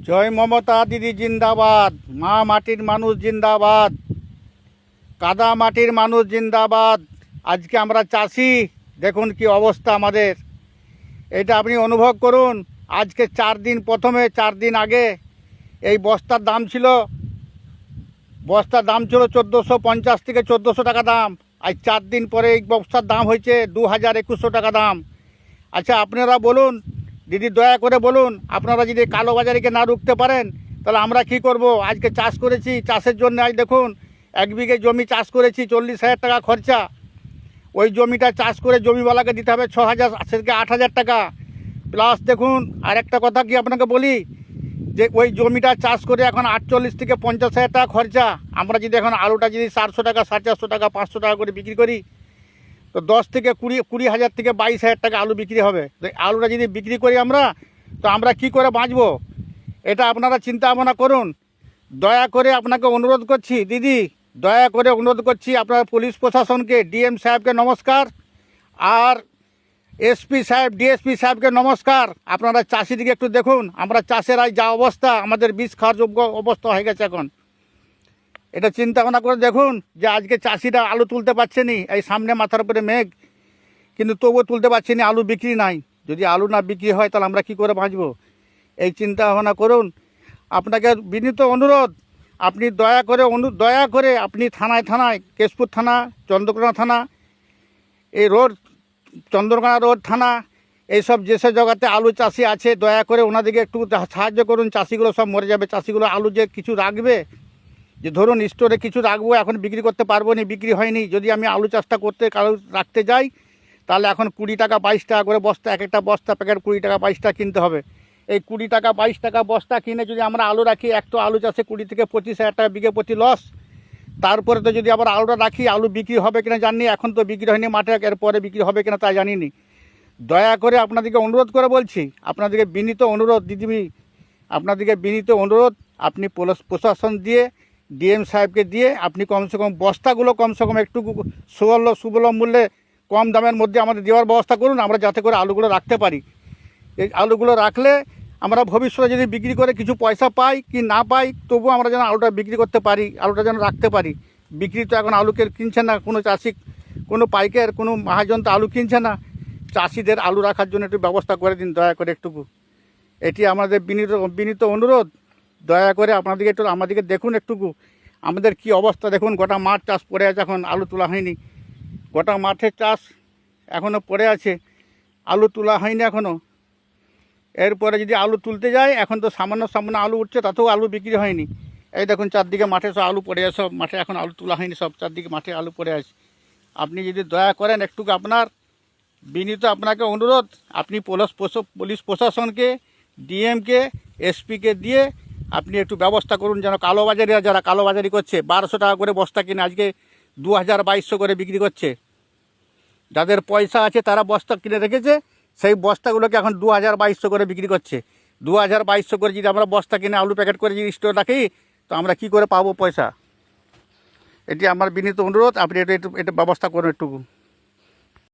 জয় মমতা দিদি জিন্দাবাদ, মা মাটির মানুষ জিন্দাবাদ, কাদা মাটির মানুষ জিন্দাবাদ। আজকে আমরা চাষি, দেখুন কি অবস্থা আমাদের। এটা আপনি অনুভব করুন। আজকে 4 দিন, প্রথমে 4 দিন আগে এই বস্তার দাম ছিল 1450 থেকে 1400 টাকা দাম। আজ 4 দিন পরে এই বস্তার দাম হয়েছে 2100 টাকা দাম। আচ্ছা আপনারা বলুন দিদি, দয়া করে বলুন, আপনারা যদি কালোবাজারিকে না রুখতে পারেন তাহলে আমরা কি করব? আজকে চাষ করেছি, চাষের জন্য আজ দেখুন 1 বিঘে জমি চাষ করেছি, 40,000 টাকা খরচা। ওই জমিটা চাষ করে জমিওয়ালাকে দিতে হবে 6,000 থেকে 8,000 টাকা প্লাস। দেখুন আরেকটা কথা কি আপনাকে বলি, যে ওই জমিটা চাষ করে এখন 48 থেকে 50,000 টাকা খরচা। আমরা যদি এখন আলুটা যদি 400 টাকা, 450 টাকা, 500 টাকা করে বিক্রি করি, তো 10 থেকে 20,000 থেকে 22,000 টাকা আলু বিক্রি হবে। তো আলুটা যদি বিক্রি করি আমরা, তো আমরা কি করে বাঁচবো? এটা আপনারা চিন্তা ভাবনা করুন। দয়া করে আপনাকে অনুরোধ করছি দিদি, দয়া করে অনুরোধ করছি আপনার পুলিশ প্রশাসনকে, ডিএম সাহেবকে নমস্কার, আর এসপি সাহেব, ডিএসপি সাহেবকে নমস্কার। আপনারা চাষিদিকে একটু দেখুন, আমরা চাষেরাই যা অবস্থা, আমাদের বিষ খাওয়ার যোগ্য অবস্থা হয়ে গেছে এখন। এটা চিন্তা ভাবনা করে দেখুন যে আজকে চাষিরা আলু তুলতে পারছে নি, এই সামনে মাথার উপরে মেঘ, কিন্তু তবুও তুলতে পারছে না, আলু বিক্রি নাই। যদি আলু না বিক্রি হয় তাহলে আমরা কি করে বাঁচবো? এই চিন্তা ভাবনা করুন। আপনাকে বিনীত অনুরোধ, আপনি দয়া করে আপনি থানায় কেশপুর থানা, চন্দ্রকোনা থানা, এই রোড চন্দ্রকোনা রোড থানা, এইসব যেসব জায়গাতে আলু চাষি আছে, দয়া করে ওনাদেরকে একটু সাহায্য করুন। চাষিগুলো সব মরে যাবে। চাষিগুলো আলু যে কিছু রাখবে, যে ধরুন স্টোরে কিছু রাখবো, এখন বিক্রি করতে পারবো না, বিক্রি হয়নি। যদি আমি আলু চাষটা করতে রাখতে যাই, তাহলে এখন 20 টাকা 22 টাকা করে বস্তা, এক একটা বস্তা প্যাকেট 20 টাকা 22 টাকা কিনতে হবে। এই 20 টাকা 22 টাকা বস্তা কিনে যদি আমরা আলু রাখি, এক তো আলু চাষে 20 থেকে 25,000 টাকা বিঘে প্রতি লস। তারপরে তো যদি আবার আলুটা রাখি, আলু বিক্রি হবে কিনা জানি, এখন তো বিক্রি হয়নি মাঠে, এরপরে বিক্রি হবে কিনা তা জানি নি। দয়া করে আপনাদেরকে অনুরোধ করে বলছি, আপনাদেরকে বিনীত অনুরোধ দিদিমি, আপনাদেরকে বিনীত অনুরোধ, আপনি পুলিশ প্রশাসন দিয়ে, ডিএম সাহেবকে দিয়ে আপনি কমসে কম বস্তাগুলো কমসে কম একটু সুলভ মূল্যে, কম দামের মধ্যে আমাদের দেওয়ার ব্যবস্থা করুন, আমরা যাতে করে আলুগুলো রাখতে পারি। এই আলুগুলো রাখলে আমরা ভবিষ্যতে যদি বিক্রি করে কিছু পয়সা পাই কি না পাই, তবুও আমরা যেন আলুটা বিক্রি করতে পারি, আলুটা যেন রাখতে পারি। বিক্রি তো এখন আলুকে কিনছে না কোনো চাষি, কোনো পাইকার, কোনো মহাজন তো আলু কিনছে না। চাষিদের আলু রাখার জন্য একটু ব্যবস্থা করে দিন দয়া করে একটুকু। এটি আমাদের বিনীত অনুরোধ। দয়া করে আপনাদেরকে একটু আমাদেরকে দেখুন একটুকু, আমাদের কি অবস্থা দেখুন। গোটা মাঠ চাষ পড়ে আছে, এখন আলু তোলা হয়নি। গোটা মাঠের চাষ এখনও পড়ে আছে, আলু তোলা হয়নি এখনও। এরপরে যদি আলু তুলতে যায়, এখন তো সামান্য আলু উঠছে, তাতেও আলু বিক্রি হয়নি। এই দেখুন চারদিকে মাঠে সব আলু পড়ে আছে, সব মাঠে এখন আলু তোলা হয়নি, সব চারদিকে মাঠে আলু পড়ে আছে। আপনি যদি দয়া করেন একটুকু, আপনার বিনীত আপনাকে অনুরোধ, আপনি পুলিশ প্রশাসনকে, ডিএমকে, এসপিকে দিয়ে আপনি একটু ব্যবস্থা করুন, যেন কালোবাজারিরা, যারা কালোবাজারি করছে, 1200 টাকা করে বস্তা কিনে আজকে 2000-2200 করে বিক্রি করছে। যাদের পয়সা আছে তারা বস্তা কিনে রেখেছে, সেই বস্তাগুলোকে এখন 2000-2200 করে বিক্রি করছে। 2000-2200 করে যদি আমরা বস্তা কিনে আলু প্যাকেট করে যদি স্টোর রাখি, তো আমরা কি করে পাবো পয়সা? এটি আমার বিনীত অনুরোধ, আপনি এটা ব্যবস্থা করুন একটু।